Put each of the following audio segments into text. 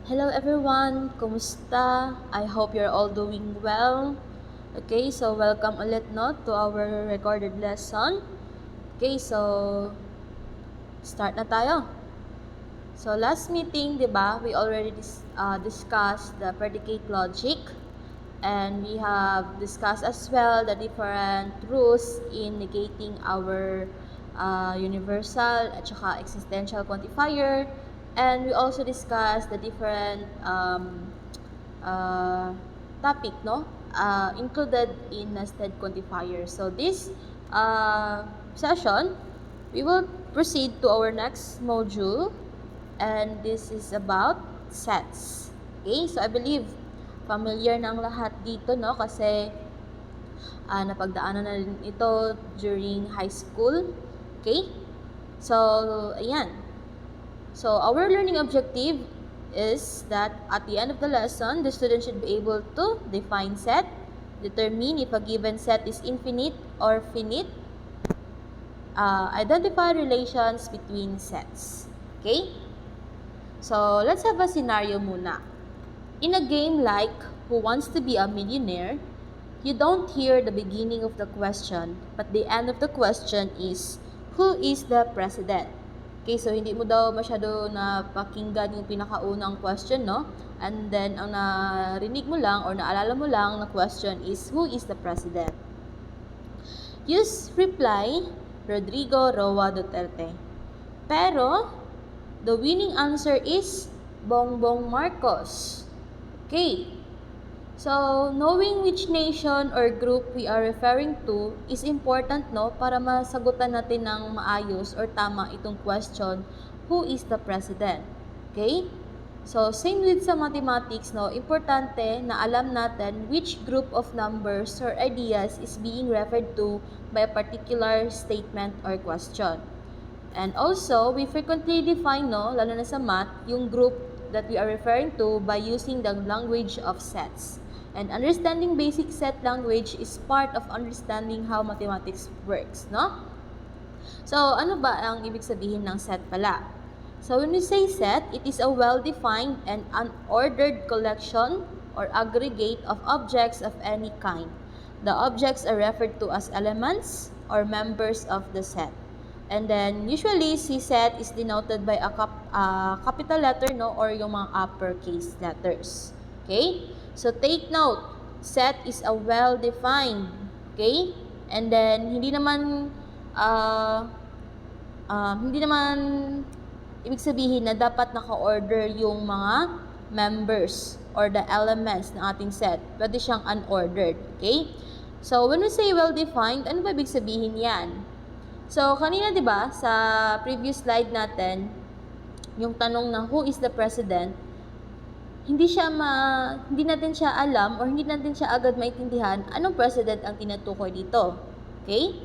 Hello everyone! Kumusta? I hope you're all doing well. Okay, so welcome ulit no to our recorded lesson. Okay, so start na tayo. So last meeting, 'di ba? We already discussed the predicate logic and we have discussed as well the different rules in negating our universal at saka existential quantifier, and we also discussed the different uh, topic no included in nested quantifier. So this session we will proceed to our next module, and this is about sets. Okay, so I believe familiar na ang lahat dito no kasi napagdaanan na rin ito during high school. Okay, so ayan. So our learning objective is that at the end of the lesson, the student should be able to define set, determine if a given set is infinite or finite, identify relations between sets. Okay? So let's have a scenario muna. In a game like Who Wants to Be a Millionaire, you don't hear the beginning of the question, but the end of the question is, who is the president? Okay, so hindi mo daw masyado napakinggan yung pinakaunang question, no? And then, ang narinig mo lang or naalala mo lang na question is, who is the president? Use reply, Rodrigo Roa Duterte. Pero, the winning answer is Bongbong Marcos. Okay, so knowing which nation or group we are referring to is important no para masagutan natin ng maayos or tama itong question, who is the president? Okay? So same with sa mathematics no, importante na alam natin which group of numbers or ideas is being referred to by a particular statement or question. And also, we frequently define no, lalo na sa math, yung group that we are referring to by using the language of sets. And understanding basic set language is part of understanding how mathematics works, no? So, ano ba ang ibig sabihin ng set pala? So, when we say set, it is a well-defined and unordered collection or aggregate of objects of any kind. The objects are referred to as elements or members of the set. And then, usually, si set is denoted by a capital letter, no, or yung mga uppercase letters. Okay? So, take note, set is a well-defined, okay? And then, hindi naman ibig sabihin na dapat naka-order yung mga members or the elements ng ating set. Pwede siyang unordered, okay? So, when we say well-defined, ano ba ibig sabihin yan? So, kanina 'di ba sa previous slide natin, yung tanong na who is the president, hindi natin siya alam or hindi natin siya agad maintindihan anong president ang tinutukoy dito. Okay?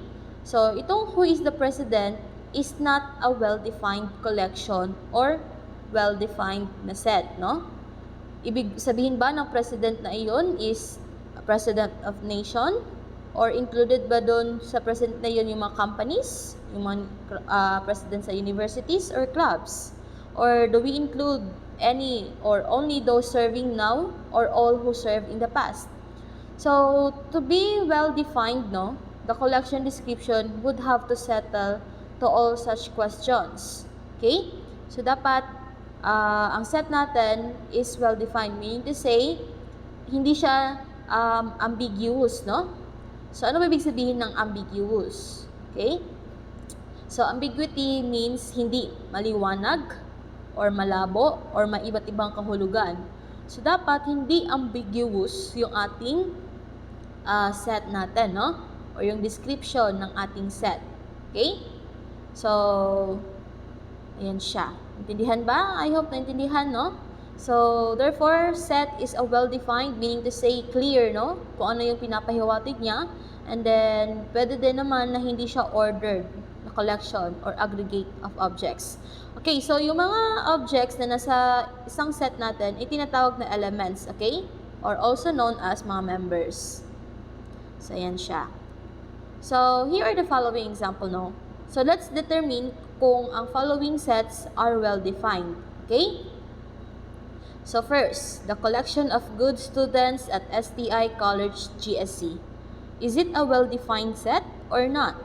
So, itong who is the president is not a well-defined collection or well-defined na set, no? Ibig sabihin ba ng president na iyon is a president of nation? Or included ba doon sa president na yun yung mga companies, yung mga president sa universities or clubs? Or do we include any or only those serving now or all who served in the past? So, to be well-defined, no, the collection description would have to settle to all such questions. Okay? So, dapat ang set natin is well-defined, meaning to say, hindi siya ambiguous, no? So, ano ba ibig sabihin ng ambiguous? Okay? So, ambiguity means hindi maliwanag or malabo or may iba't ibang kahulugan. So, dapat hindi ambiguous yung ating set natin, no? Or yung description ng ating set. Okay? So, ayan siya. Intindihan ba? I hope naintindihan, no? So, therefore, set is a well-defined, meaning to say clear, no? Kung ano yung pinapahiwatig niya. And then, pwede din naman na hindi siya ordered na collection or aggregate of objects. Okay, so yung mga objects na nasa isang set natin, itinatawag na elements, okay? Or also known as mga members. So, ayan siya. So, here are the following example, no? So, let's determine kung ang following sets are well-defined, okay? So first, the collection of good students at STI College GSC. Is it a well-defined set or not?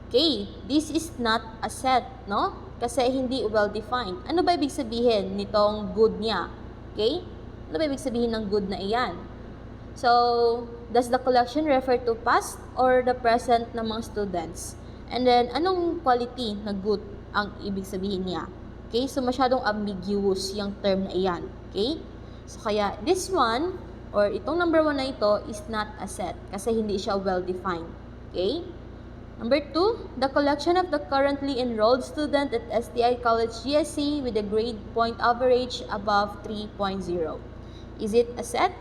Okay, this is not a set, no? Kasi hindi well-defined. Ano ba ibig sabihin nitong good niya? Okay? Ano ba ibig sabihin ng good na iyan? So, does the collection refer to past or the present ng mga students? And then, anong quality na good ang ibig sabihin niya? Okay? So, masyadong ambiguous yung term na iyan. Okay? So, kaya this one, or itong number 1 na ito, is not a set kasi hindi siya well-defined. Okay? Number 2, the collection of the currently enrolled student at STI College GSC with a grade point average above 3.0. Is it a set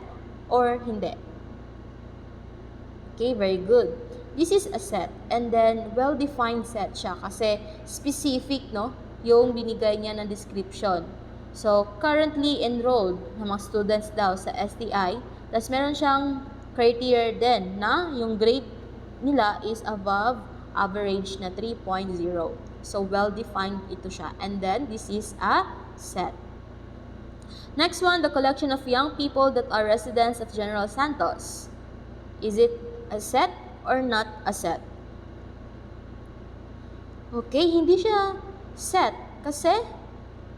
or hindi? Okay, very good. This is a set and then well-defined set siya kasi specific, no, yung binigay niya ng description. So, currently enrolled na mga students daw sa STI, tapos meron siyang criteria din na yung grade nila is above average na 3.0. So, well-defined ito siya. And then, this is a set. Next one, the collection of young people that are residents of General Santos. Is it a set or not a set? Okay, hindi siya set kasi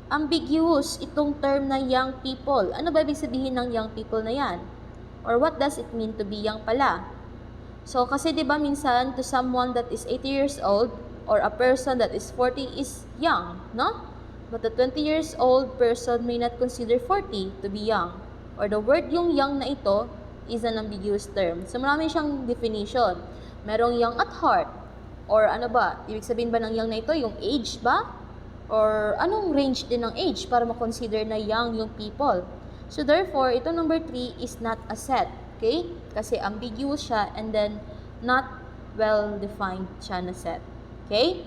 ambiguous itong term na young people. Ano ba ibig sabihin ng young people na yan? Or what does it mean to be young pala? So, kasi diba minsan to someone that is 80 years old or a person that is 40 is young, no? But a 20 years old person may not consider 40 to be young. Or the word yung young na ito is an ambiguous term. So, marami siyang definition. Merong young at heart. Or ano ba? Ibig sabihin ba ng young na ito? Yung age ba? Or anong range din ng age para ma-consider na young yung people? So, therefore, ito number 3 is not a set. Okay? Kasi ambiguous siya and then not well-defined siya na set. Okay?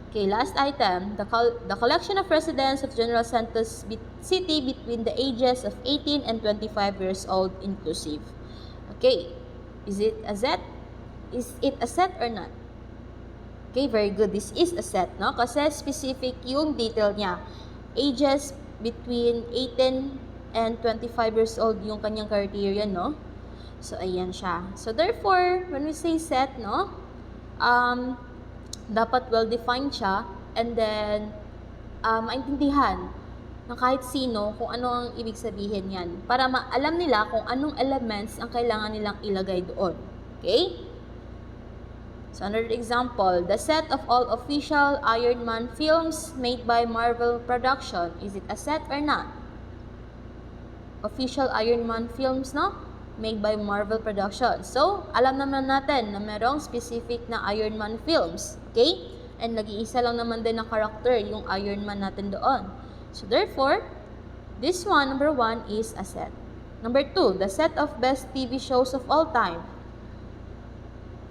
Okay, last item. The collection of residents of General Santos City between the ages of 18 and 25 years old inclusive. Okay. Is it a set? Is it a set or not? Okay, very good. This is a set, no? Kasi specific yung detail niya. Ages between 18 and 25 years old yung kanyang criteria, no? So, ayan siya. So, therefore, when we say set, no? Dapat well-defined siya and then maintindihan ng kahit sino kung ano ang ibig sabihin yan para maalam nila kung anong elements ang kailangan nilang ilagay doon. Okay? So, another example, the set of all official Iron Man films made by Marvel Production. Is it a set or not? Official Iron Man films, no? Made by Marvel Production. So, alam naman natin na merong specific na Iron Man films. Okay? And nag-iisa lang naman din na character yung Iron Man natin doon. So, therefore, this one, number 1, is a set. Number 2, the set of best TV shows of all time.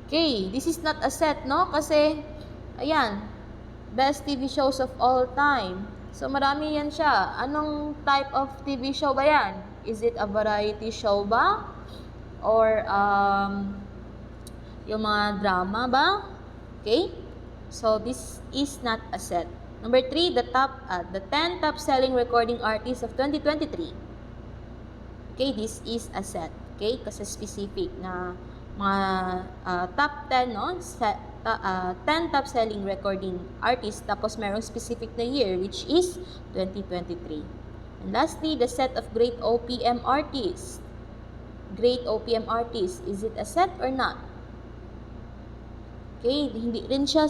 Okay, this is not a set, no? Kasi, ayan, best TV shows of all time. So, marami yan siya. Anong type of TV show ba yan? Is it a variety show ba? Or, yung mga drama ba? Okay? So, this is not a set. Number 3, the 10 top-selling recording artists of 2023. Okay, this is a set. Okay? Kasi specific na mga top 10, no? 10 top-selling recording artists, tapos merong specific na year, which is 2023. And lastly, the set of great OPM artists. Great OPM artists, is it a set or not? Okay, hindi rin siya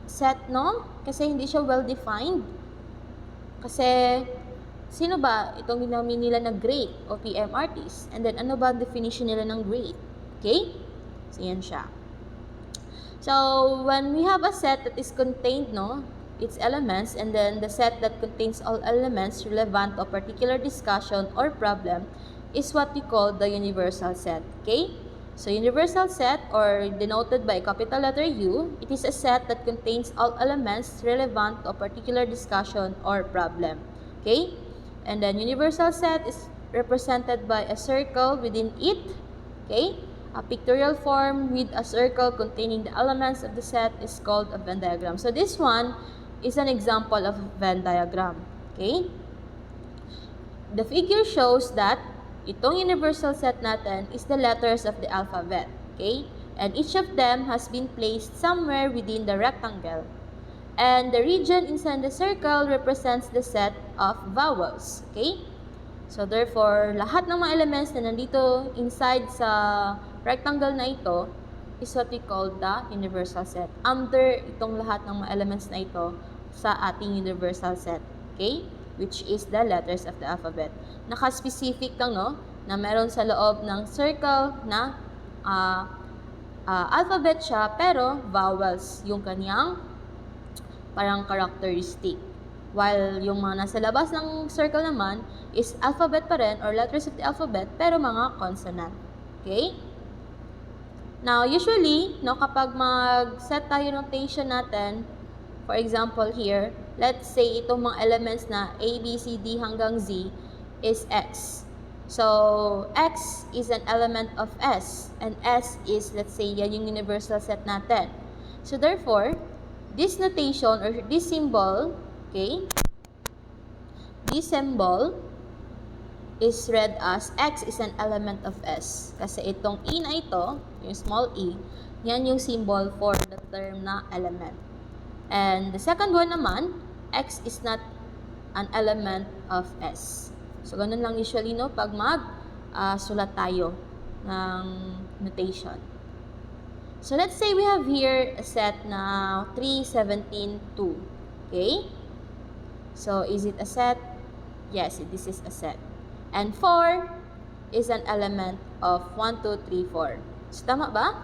set, no? Kasi hindi siya well-defined. Kasi, sino ba itong ginamit nila na great OPM artists? And then, ano ba ang definition nila ng great? Okay? So, yan siya. So, when we have a set that is contained, no, its elements, and then the set that contains all elements relevant to a particular discussion or problem is what we call the universal set. Okay? So, universal set, or denoted by a capital letter U, it is a set that contains all elements relevant to a particular discussion or problem. Okay? And then, universal set is represented by a circle within it. Okay? A pictorial form with a circle containing the elements of the set is called a Venn diagram. So, this one is an example of a Venn diagram. Okay? The figure shows that itong universal set natin is the letters of the alphabet. Okay? And each of them has been placed somewhere within the rectangle. And the region inside the circle represents the set of vowels. Okay? So therefore, lahat ng mga elements na nandito inside sa rectangle na ito is what we call the universal set. Under itong lahat ng mga elements na ito sa ating universal set. Okay? Which is the letters of the alphabet. Naka-specific lang, no? Na meron sa loob ng circle na alphabet siya, pero vowels yung kanyang parang characteristic. While yung mga nasa labas ng circle naman is alphabet pa rin or letters of the alphabet, pero mga consonant. Okay? Now, usually, no, kapag mag-set tayo notation natin, for example here, let's say itong mga elements na A, B, C, D hanggang Z is X. So, X is an element of S. And S is, let's say, yan yung universal set natin. So, therefore, this notation or this symbol, okay, this symbol is read as X is an element of S. Kasi itong E na ito, yung small e, yan yung symbol for the term na element. And the second one naman, X is not an element of S. So, ganun lang usually, no, pag sulat tayo ng notation. So, let's say we have here a set na 3, 17, 2. Okay? So, is it a set? Yes, this is a set. And 4 is an element of 1, 2, 3, 4. So, tama ba?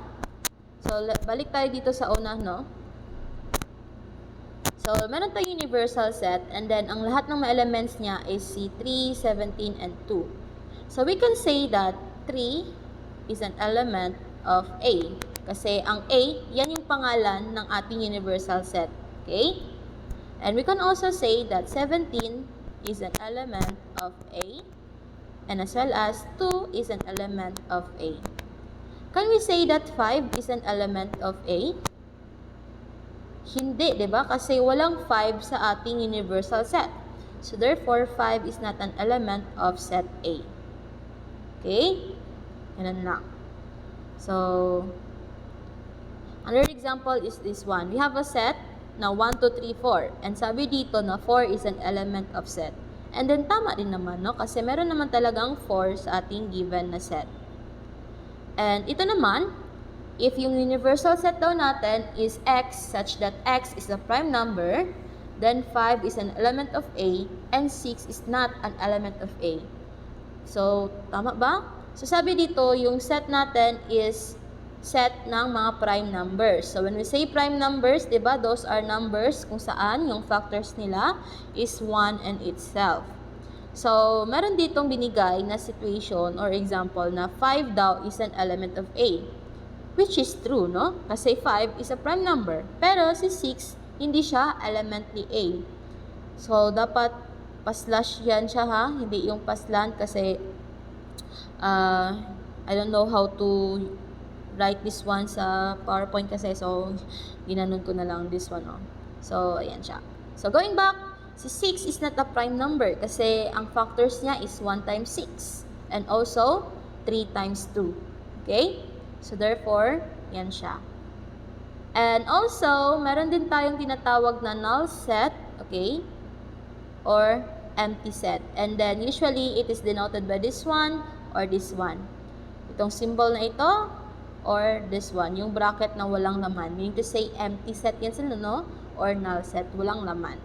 So, balik tayo dito sa una, no? So, meron tayong universal set and then ang lahat ng mga elements niya is si 3, 17, and 2. So, we can say that 3 is an element of A. Kasi ang A, yan yung pangalan ng ating universal set. Okay? And we can also say that 17 is an element of A and as well as 2 is an element of A. Can we say that 5 is an element of A? Hindi, di ba? Kasi walang 5 sa ating universal set. So, therefore, 5 is not an element of set A. Okay? Ganun lang. So, another example is this one. We have a set na 1, 2, 3, 4. And sabi dito na 4 is an element of set. And then, tama din naman, no? Kasi meron naman talagang 4 sa ating given na set. And ito naman, if yung universal set daw natin is X such that X is a prime number, then 5 is an element of A and 6 is not an element of A. So, tama ba? So, sabi dito, yung set natin is set ng mga prime numbers. So, when we say prime numbers, diba, those are numbers kung saan yung factors nila is 1 and itself. So, meron ditong binigay na situation or example na 5 daw is an element of A. Which is true, no? Kasi 5 is a prime number. Pero si 6, hindi siya element ni A. So, dapat pa-slash yan siya, ha? Hindi yung paslan kasi I don't know how to write this one sa PowerPoint kasi. So, ginanon ko na lang this one, oh. So, ayan siya. So, going back, si 6 is not a prime number kasi ang factors niya is 1 times 6 and also 3 times 2. Okay? So, therefore, yan siya. And also, meron din tayong tinatawag na null set, okay? Or empty set. And then, usually, it is denoted by this one or this one. Itong symbol na ito or this one. Yung bracket na walang laman. Meaning to say, empty set yan sila, no? Or null set, walang laman.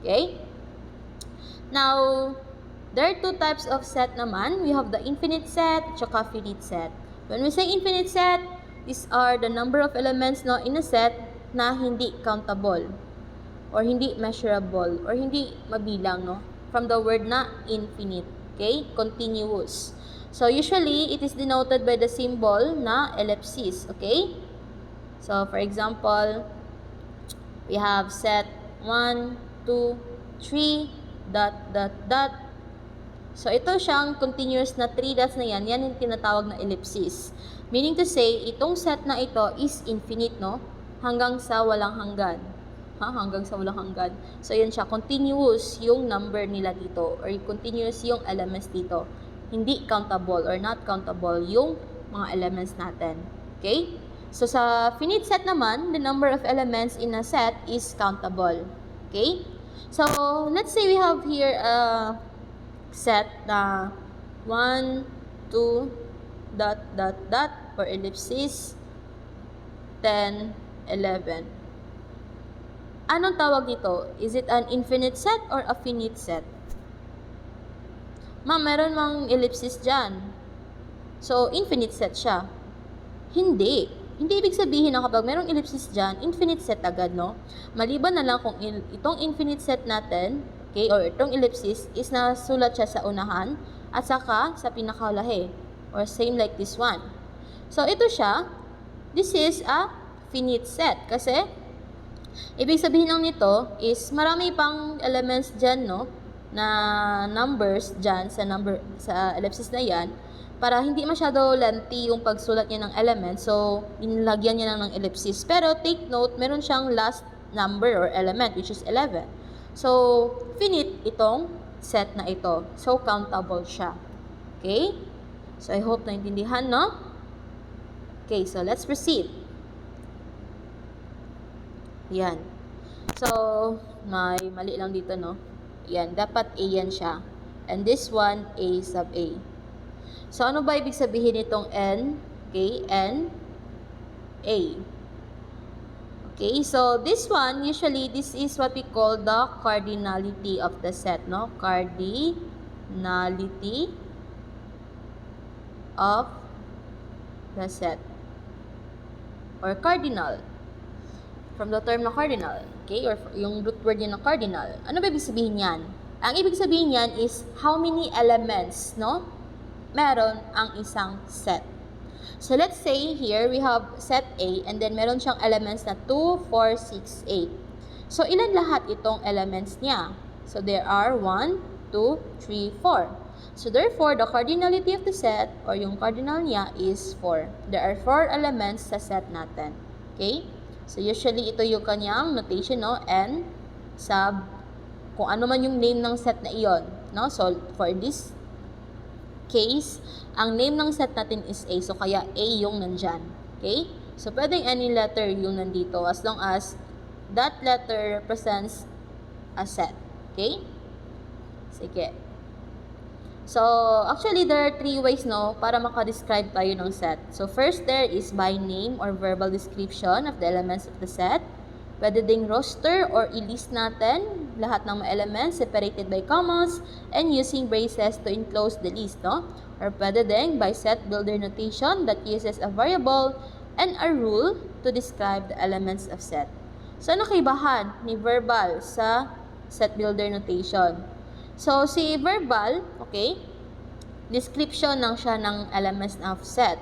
Okay? Now, there are two types of set naman. We have the infinite set at saka finite set. When we say infinite set, these are the number of elements, no, in a set na hindi countable or hindi measurable or hindi mabilang, no, from the word na infinite. Okay? Continuous. So, usually, it is denoted by the symbol na ellipsis. Okay? So, for example, we have set 1, 2, 3, dot, dot, dot. So, ito siyang continuous na 3 dots na yan. Yan yung tinatawag na ellipsis. Meaning to say, itong set na ito is infinite, no? Hanggang sa walang hanggan. hanggang sa walang hanggan. So, yun siya. Continuous yung number nila dito or continuous yung elements dito. Hindi countable or not countable yung mga elements natin. Okay? So, sa finite set naman, the number of elements in a set is countable. Okay? So, let's say we have here a set na 1, 2, dot, dot, dot, or ellipsis, 10, 11. Anong tawag dito? Is it an infinite set or a finite set? Ma'am, meron mang ellipsis dyan. So, infinite set siya. Hindi. Hindi ibig sabihin na kapag merong ellipsis dyan, infinite set agad, no? Maliban na lang kung itong infinite set natin, okay, or itong ellipsis, is nasulat siya sa unahan at saka sa pinakahulahe. Or same like this one. So, ito siya. This is a finite set. Kasi, ibig sabihin lang nito is marami pang elements dyan, no? Na numbers dyan sa ellipsis na yan, para hindi masyado lengthy yung pagsulat niya ng element, so inilagyan niya lang ng ellipsis. Pero take note, meron siyang last number or element which is 11. So, finite itong set na ito. So, countable siya. Okay? So, I hope naintindihan, no? Okay, so let's proceed. Yan. So, may mali lang dito, no? Yan, dapat A yan siya. And this one, A sub A. So, ano ba ibig sabihin nitong N? Okay, N, A. Okay, so this one, usually, this is what we call the cardinality of the set, no? Cardinality of the set. Or cardinal. From the term na cardinal. Okay, or yung root word niya na cardinal. Ano ba ibig sabihin yan? Ang ibig sabihin yan is how many elements, no? Meron ang isang set. So, let's say here, we have set A, and then meron siyang elements na 2, 4, 6, 8. So, ilan lahat itong elements niya? So, there are 1, 2, 3, 4. So, therefore, the cardinality of the set, or yung cardinal niya, is 4. There are 4 elements sa set natin. Okay? So, usually, ito yung kanyang notation, no? N sub, kung ano man yung name ng set na iyon. No? So, for this case, ang name ng set natin is A. So, kaya A yung nandyan. Okay? So, pwedeng any letter yung nandito as long as that letter represents a set. Okay? Sige. So, actually, there are 3 ways, no, para makadescribe tayo ng set. So, first there is by name or verbal description of the elements of the set. Pwede ding roster or i-list natin lahat ng mga elements separated by commas and using braces to enclose the list, no? Or pwede ding by set builder notation that uses a variable and a rule to describe the elements of set. So, ano kaibahan ni verbal sa set builder notation? So, si verbal, okay, description lang siya ng elements of set.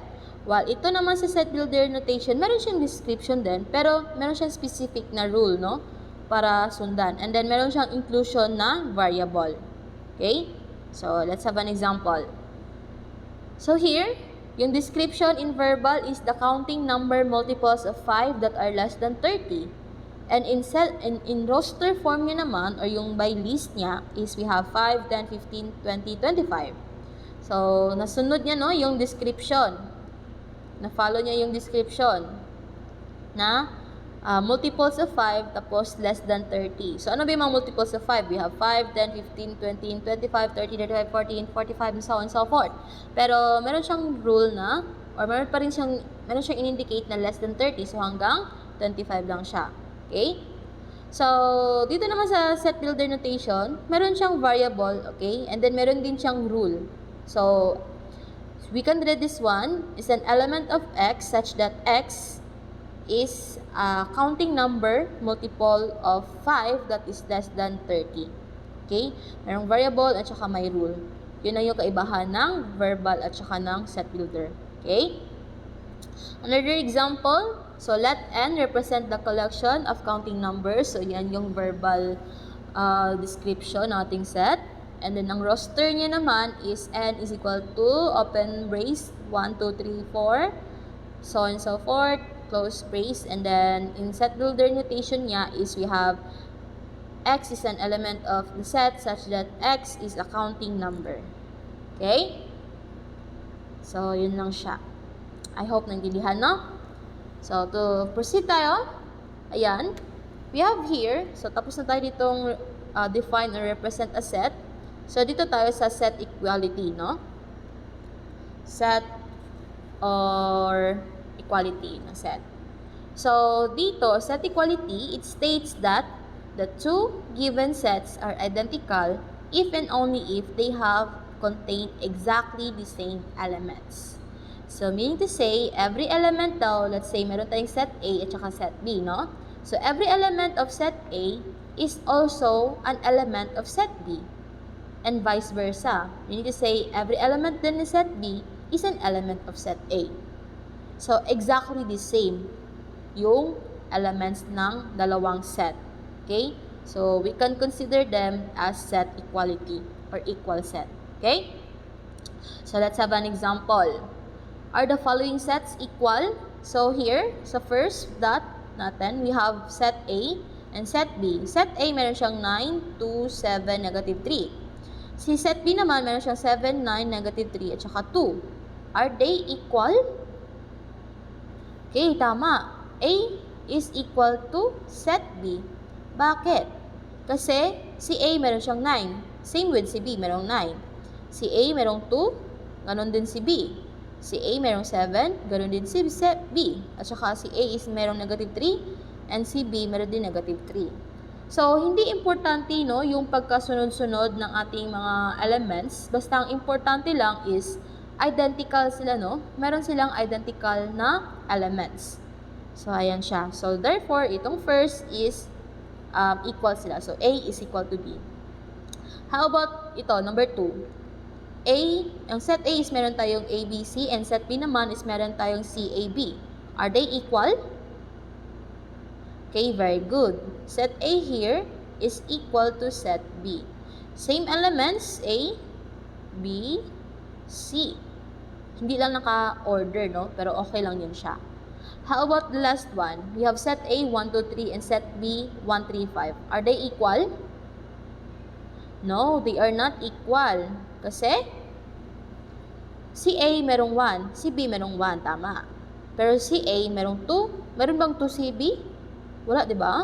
While ito naman sa set builder notation, meron siyang description din, pero meron siyang specific na rule, no? Para sundan. And then, meron siyang inclusion na variable. Okay? So, let's have an example. So, here, yung description in verbal is the counting number multiples of 5 that are less than 30. And in roster form niya naman, or yung by list niya, is we have 5, 10, 15, 20, 25. So, nasunod niya, no, yung description. Na-follow niya yung description na multiples of 5 tapos less than 30. So, ano ba yung mga multiples of 5? We have 5, 10, 15, 20, 25, 30, 35, 40, 45, and so on and so forth. Pero, meron siyang rule na, or meron siyang in-indicate na less than 30. So, hanggang 25 lang siya. Okay? So, dito naman sa set builder notation, meron siyang variable, okay? And then, meron din siyang rule. So, we can read this one is an element of x such that x is a counting number multiple of 5 that is less than 30. Okay? Merong variable at saka may rule. Yun na yung kaibahan ng verbal at saka ng set builder. Okay? Another example, so let n represent the collection of counting numbers. So yan yung verbal description ng ating set. And then, ang roster niya naman is n is equal to, open brace, 1, 2, 3, 4, so on and so forth, close brace, and then in set builder notation niya is we have X is an element of the set such that X is a counting number. Okay? So, yun lang siya. I hope naintindihan, no? So, to proceed tayo, ayan, we have here, so tapos na tayo ditong define or represent a set. So, dito tayo sa set equality, no? Set or equality na set. So, dito, set equality, it states that the two given sets are identical if and only if they have contained exactly the same elements. So, meaning to say, every element daw, let's say, meron tayong set A at saka set B, no? So, every element of set A is also an element of set B. And vice versa. Meaning to say, every element din ni set B is an element of set A. So, exactly the same yung elements ng dalawang set. Okay? So, we can consider them as set equality or equal set. Okay? So, let's have an example. Are the following sets equal? So, here, sa first dot natin, we have set A and set B. Set A, meron siyang 9, 2, 7, negative 3. Si set B naman, meron siyang 7, 9, negative 3, at saka 2. Are they equal? Okay, tama. A is equal to set B. Bakit? Kasi si A meron siyang 9. Same with si B, merong 9. Si A merong 2, ganon din si B. Si A merong 7, ganon din si B. At saka si A is merong negative 3, and si B meron din negative 3. So, hindi importante, no, yung pagkasunod-sunod ng ating mga elements. Basta ang importante lang is identical sila, no? Meron silang identical na elements. So, ayan siya. So, therefore, itong first is equal sila. So, A is equal to B. How about ito, number 2? Ang set A is meron tayong ABC, and set B naman is meron tayong CAB. Are they equal? Okay, very good. Set A here is equal to set B. Same elements, A, B, C. Hindi lang naka-order, no? Pero okay lang yun siya. How about the last one? We have set A, 1, 2, 3, and set B, 1, 3, 5. Are they equal? No, they are not equal. Kasi, si A merong 1, si B merong 1, tama. Pero si A merong 2. Meron bang 2 si B? Wala, di ba?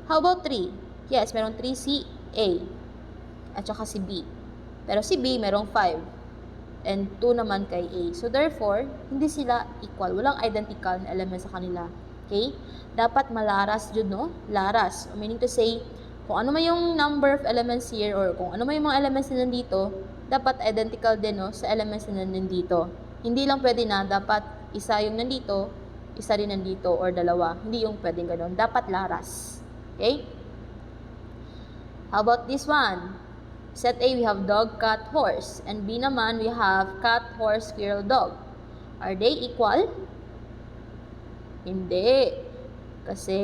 How about 3? Yes, merong 3 si A. At saka si B. Pero si B merong 5. And 2 naman kay A. So, therefore, hindi sila equal. Walang identical na element sa kanila. Okay? Dapat malaras yun, no? Laras. Meaning to say, kung ano man yung number of elements here or kung ano man yung mga elements na nandito, dapat identical din, no, sa elements na nandito. Hindi lang pwede na dapat isa yung nandito, isa rin nandito, or dalawa. Hindi yung pwedeng ganun. Dapat laras. Okay? How about this one? Set A, we have dog, cat, horse. And B naman, we have cat, horse, squirrel, dog. Are they equal? Hindi. Kasi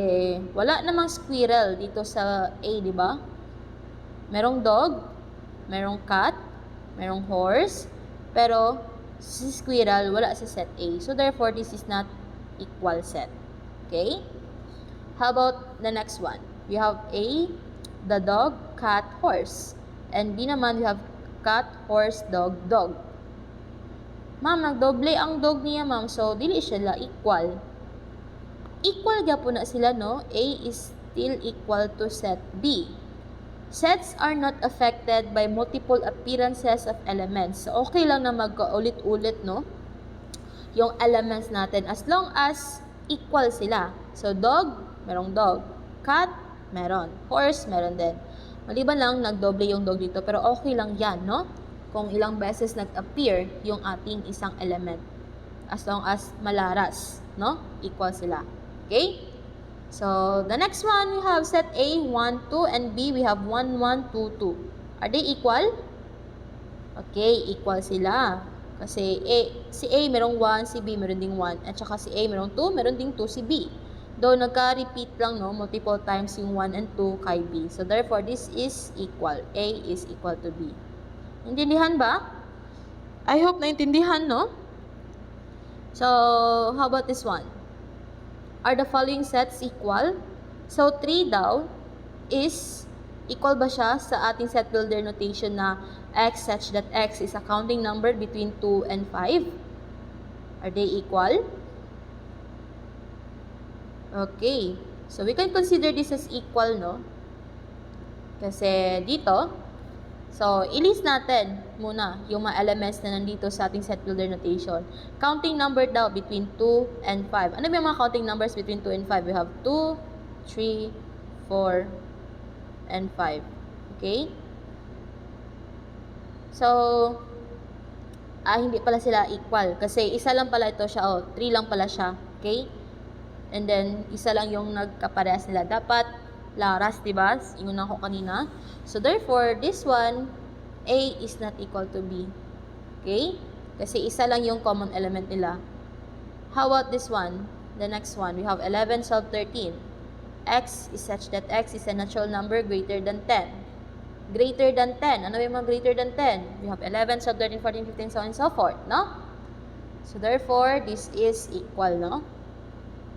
wala namang squirrel dito sa A, di ba? Merong dog, merong cat, merong horse, pero si squirrel wala sa set A. So, therefore, this is not equal set. Okay? How about the next one? We have A, the dog, cat, horse. And B naman, we have cat, horse, dog, dog. Ma'am, nagdoble ang dog niya, ma'am. So, dili sila equal. Equal po na sila, no? A is still equal to set B. Sets are not affected by multiple appearances of elements. So, okay lang na magkaulit-ulit, no? Yung elements natin as long as equal sila. So, dog, merong dog. Cat, meron. Horse, meron din. Maliban lang, nagdoble yung dog dito. Pero okay lang yan, no? Kung ilang beses nag-appear yung ating isang element. As long as malaras, no? Equal sila. Okay? So, the next one, we have set A, 1, 2, and B, we have 1, 1, 2, 2. Are they equal? Okay, equal sila. Kasi si A merong 1, si B meron ding 1. At saka si A merong 2, meron ding 2 si B. Though nagka-repeat lang, no, multiple times yung 1 and 2 kay B. So, therefore, this is equal. A is equal to B. Intindihan ba? I hope naintindihan, no? So, how about this one? Are the following sets equal? So, 3 daw is equal ba siya sa ating set builder notation na x such that x is a counting number between 2 and 5? Are they equal? Okay. So, we can consider this as equal, no? Kasi dito, so, ilist natin muna yung mga elements na nandito sa ating set builder notation. Counting number daw between 2 and 5. Ano ba yung mga counting numbers between 2 and 5? We have 2, 3, 4, and 5. Okay? So, hindi pala sila equal. Kasi isa lang pala ito siya. 3 lang pala siya. Okay? And then, isa lang yung nagkaparehas nila. Dapat, laras, diba? Inunan ko kanina. So, therefore, this one, A is not equal to B. Okay? Kasi isa lang yung common element nila. How about this one? The next one, we have 11, 12, 13. X is such that X is a natural number greater than 10. Greater than 10. Ano yung mga greater than 10? We have 11, 12, 13, 14, 15, so on and so forth, no? So, therefore, this is equal, no?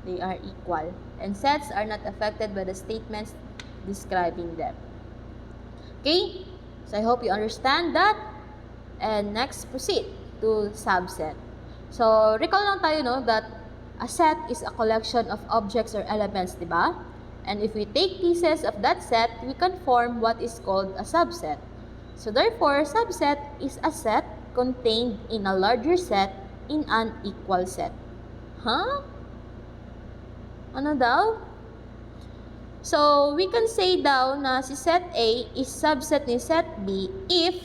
They are equal. And sets are not affected by the statements describing them. Okay? So, I hope you understand that. And next, proceed to subset. So, recall lang tayo, no, that a set is a collection of objects or elements, diba? And if we take pieces of that set, we can form what is called a subset. So, therefore, subset is a set contained in a larger set in an equal set. Huh? Ano daw? So, we can say daw na si set A is subset ni set B if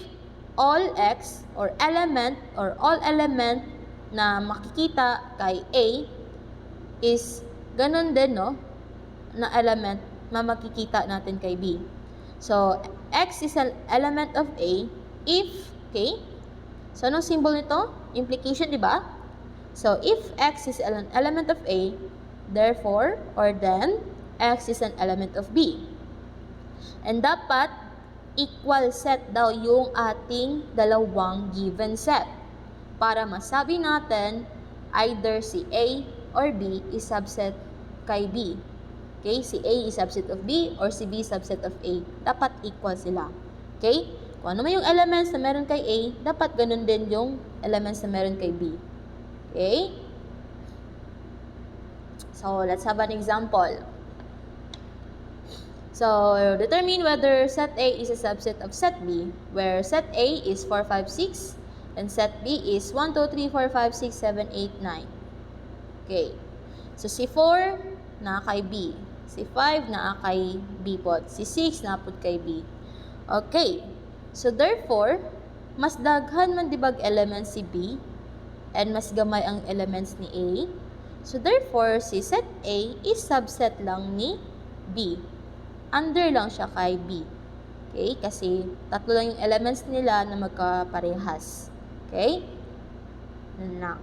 all X or all element na makikita kay A is ganun din, no? Na element na makikita natin kay B. So, X is an element of A if, okay? So, anong symbol nito? Implication, di ba? So, if X is an element of A, therefore, or then, X is an element of B. And dapat, equal set daw yung ating dalawang given set. Para masabi natin, either si A or B is subset kay B. Okay? Si A is subset of B or si B subset of A. Dapat equal sila. Okay? Kung ano man yung elements na meron kay A, dapat ganun din yung elements na meron kay B. Okay? So, let's have an example. So, determine whether set A is a subset of set B, where set A is 4, 5, 6, and set B is 1, 2, 3, 4, 5, 6, 7, 8, 9. Okay. So, si 4 na kay B. Si 5 na kay B po. Si 6 na po kay B. Okay. So, therefore, mas daghan man dibag elements si B, and mas gamay ang elements ni A. So, therefore, si set A is subset lang ni B. Under lang siya kay B. Okay? Kasi tatlo lang yung elements nila na magkaparehas. Okay? Now,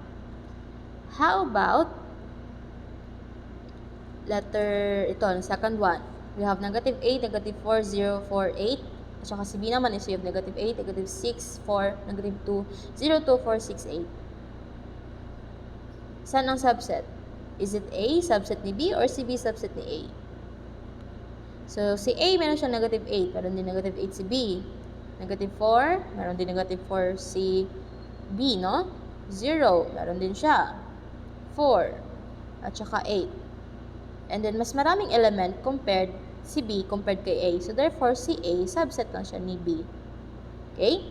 how about letter, ito, second one. We have negative 8, negative 4, 0, 4, 8. At saka si B naman is we have negative 8, negative 6, 4, negative 2, 0, 2, 4, 6, 8. Saan ang subset? Is it A, subset ni B, or si B, subset ni A? So, si A, meron siya negative 8. Meron din negative 8 si B. Negative 4, meron din negative 4 si B, no? 0, meron din siya. 4, at saka 8. And then, mas maraming element compared si B compared kay A. So, therefore, si A, subset lang siya ni B. Okay?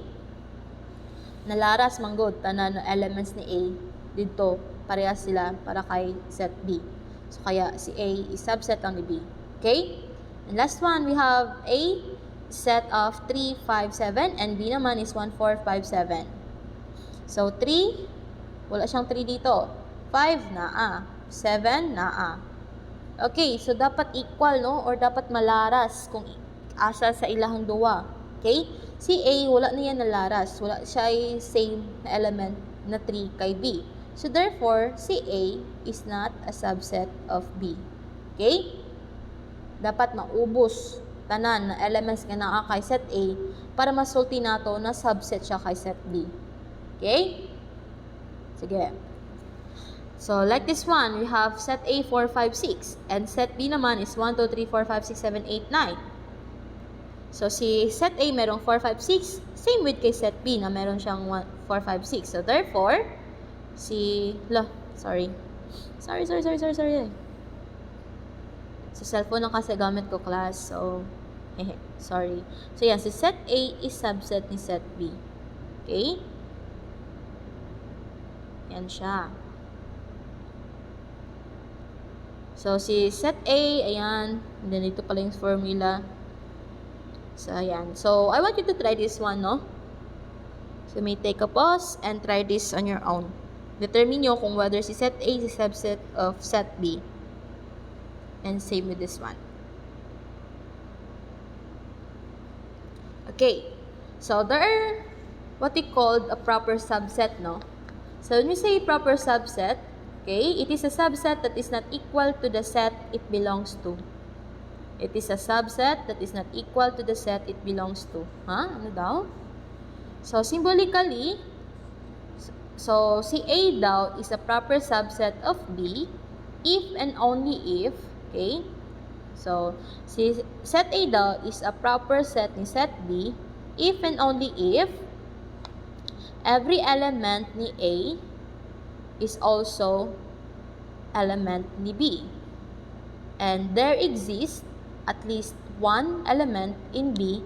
Nalaras manggod, tanan na elements ni A dito, parehas sila para kay set B. So, kaya si A is subset lang ni B. Okay? And last one, we have A set of 3, 5, 7, and B naman is 1, 4, 5, 7. So, 3, wala siyang 3 dito. 5, naa. 7, naa. Okay, so dapat equal, no? Or dapat malaras kung asa sa ilahang duwa. Okay? Si A, wala na yan nalaras. Wala siya ay same na element na 3 kay B. So, therefore, si A is not a subset of B. Okay? Dapat maubos tanan na elements nga naa kay set A para masulti nato na subset siya kay set B. Okay? Sige. So, like this one, we have set A 4, 5, 6. And set B naman is 1, 2, 3, 4, 5, 6, 7, 8, 9. So, si set A merong 4, 5, 6. Same with kay set B na meron siyang 4, 5, 6. So, therefore, sorry. Sa cellphone na kasi gamit ko, class. So, sorry. So, yan. Si set A is subset ni set B. Okay? Yan siya. So, si set A, ayan. And then, ito pala yung formula. So, ayan. So, I want you to try this one, no? So, you may take a pause and try this on your own. Determine nyo kung whether si set A is a subset of set B. And same with this one. Okay. So, there are what we call a proper subset, no? So, when we say proper subset, okay, it is a subset that is not equal to the set it belongs to. It is a subset that is not equal to the set it belongs to. Ano daw? So, symbolically, si A daw is a proper subset of B if and only if, okay? So, si set A daw is a proper set ni set B if and only if every element ni A is also element ni B. And there exists at least one element in B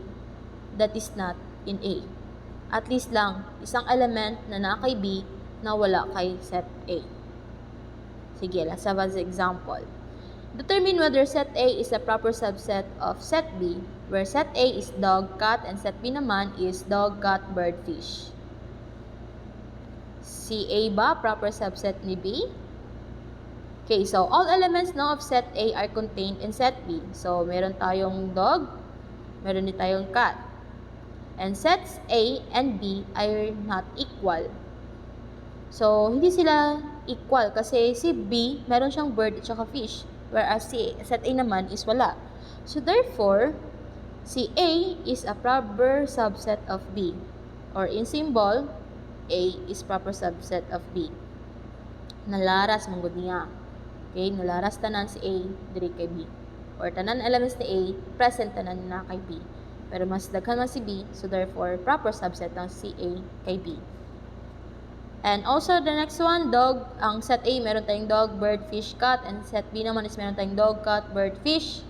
that is not in A. At least lang, isang element na kay B na wala kay set A. Sige, let's have as example. Determine whether set A is a proper subset of set B, where set A is dog, cat, and set B naman is dog, cat, bird, fish. Si A ba proper subset ni B? Okay, so all elements now of set A are contained in set B. So, meron tayong dog, meron din tayong cat. And sets A and B are not equal. So, hindi sila equal kasi si B, meron siyang bird at saka fish. Whereas si set A naman is wala. So, therefore, si A is a proper subset of B. Or in symbol, A is proper subset of B. Nalaras mong niya. Okay, nalaras tanan si A diri kay B. Or tanan elements ni A, present tanan na kay B. Pero mas daghan man si B, so therefore, proper subset ng si A kay B. And also, the next one, dog. Ang set A, meron tayong dog, bird, fish, cat. And set B naman is meron tayong dog, cat, bird, fish.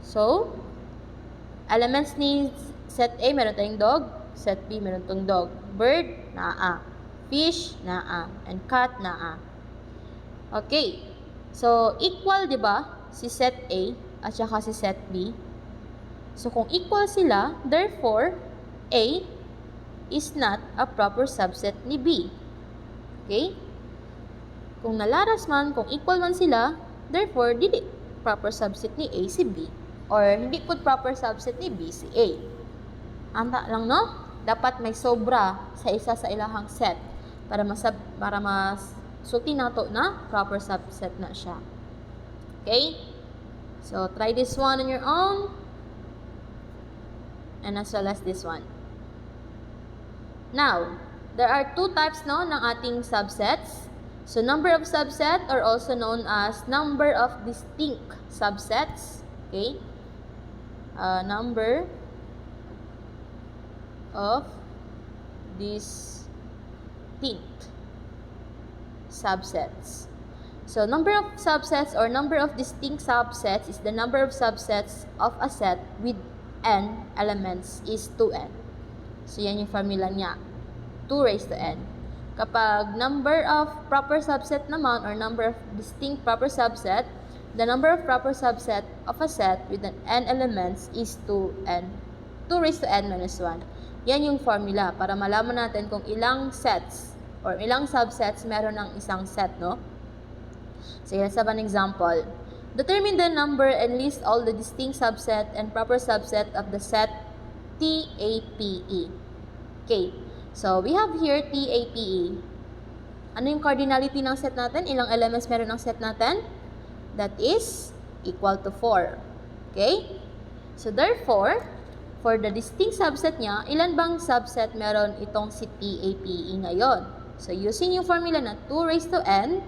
So, elements ni set A, meron tayong dog. Set B, meron tayong dog. Bird, naa. Fish, naa. And cat, naa. Okay. So, equal, di ba? Si set A at saka si set B. So, kung equal sila, therefore, A is not a proper subset ni B. Okay? Kung nalaras man, kung equal man sila, therefore, dili proper subset ni A si B. Or, hindi po proper subset ni B si A. Anta lang, no? Dapat may sobra sa isa sa ilahang set para sulti nato na proper subset na siya. Okay? So, try this one on your own. And as well as this one. Now, there are two types no ng ating subsets. So, number of subset are also known as number of distinct subsets. Okay? Number of distinct subsets. So, number of subsets or number of distinct subsets is the number of subsets of a set with n elements is 2n. So, yan yung formula niya. 2 raised to n. Kapag number of proper subset naman or number of distinct proper subset, the number of proper subset of a set with an n elements is 2n. 2 raised to n minus 1. Yan yung formula para malaman natin kung ilang sets or ilang subsets meron ng isang set, no? So, let's have an example. Determine the number and list all the distinct subset and proper subset of the set TAPE. Okay. So, we have here TAPE. Ano yung cardinality ng set natin? Ilang elements meron ng set natin? That is equal to 4. Okay? So, therefore, for the distinct subset niya, ilan bang subset meron itong si TAPE ngayon? So, using yung formula na 2 raised to n,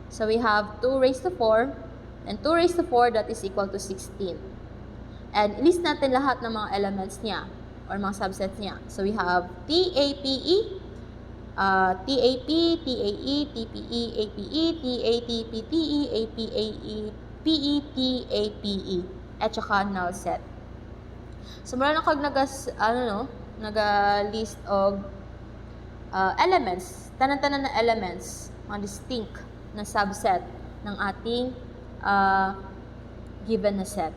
so we have 2 raised to 4, and 2 raised to 4, that is equal to 16. And list natin lahat ng mga elements niya, or mga subsets niya. So, we have TAPE, TAP, TAE, TPE, APE, TAT, PTE, APAE, PE, TAPE, at saka null set. So, meron ako naga-list of elements, tanan-tanan na elements, mga distinct na subset ng ating given na set.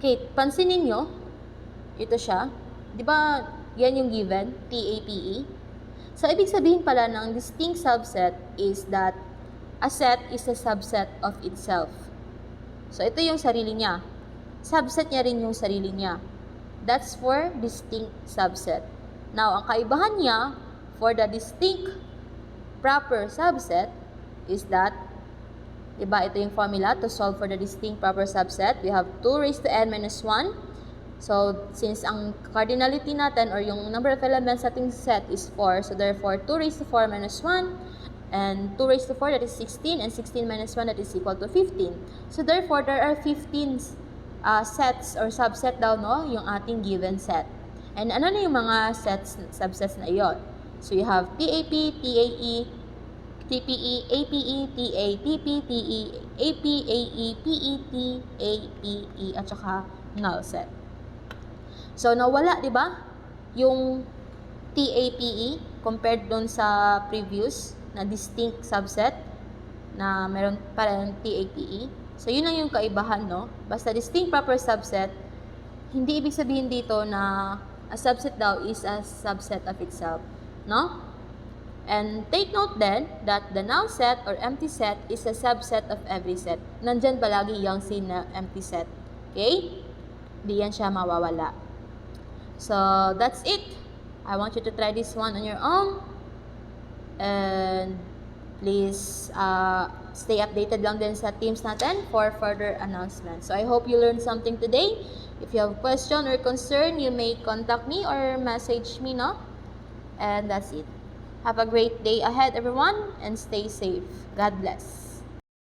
Okay, pansinin nyo, ito siya. Di ba, yan yung given, TAPE. So, ibig sabihin pala ng distinct subset is that a set is a subset of itself. So, ito yung sarili niya. Subset niya rin yung sarili niya. That's for distinct subset. Now, ang kaibahan niya for the distinct proper subset is that, diba, ito yung formula to solve for the distinct proper subset. We have 2 raised to n minus 1. So, since ang cardinality natin or yung number of elements sa ating set is 4, so therefore, 2 raised to 4 minus 1, and 2 raised to 4, that is 16, and 16 minus 1, that is equal to 15. So, therefore, there are 15 sets or subset daw, no, yung ating given set. And ano na yung mga subsets na iyon? So, you have TAP, TAE, TPE, APE, TA, TP, TE, APAE, PET, APE, at saka null set. So, nawala, di ba? Yung TAPE compared dun sa previous na distinct subset na meron pa rin TAPE. So, yun lang yung kaibahan, no? Basta distinct proper subset, hindi ibig sabihin dito na a subset daw is a subset of itself, no? And take note then that the null set or empty set is a subset of every set. Nandyan palagi yung sin na empty set. Okay? Di yan siya mawawala. So, that's it. I want you to try this one on your own. And please stay updated lang din sa teams natin for further announcements. So, I hope you learned something today. If you have a question or concern, you may contact me or message me, no? And that's it. Have a great day ahead, everyone, and stay safe. God bless.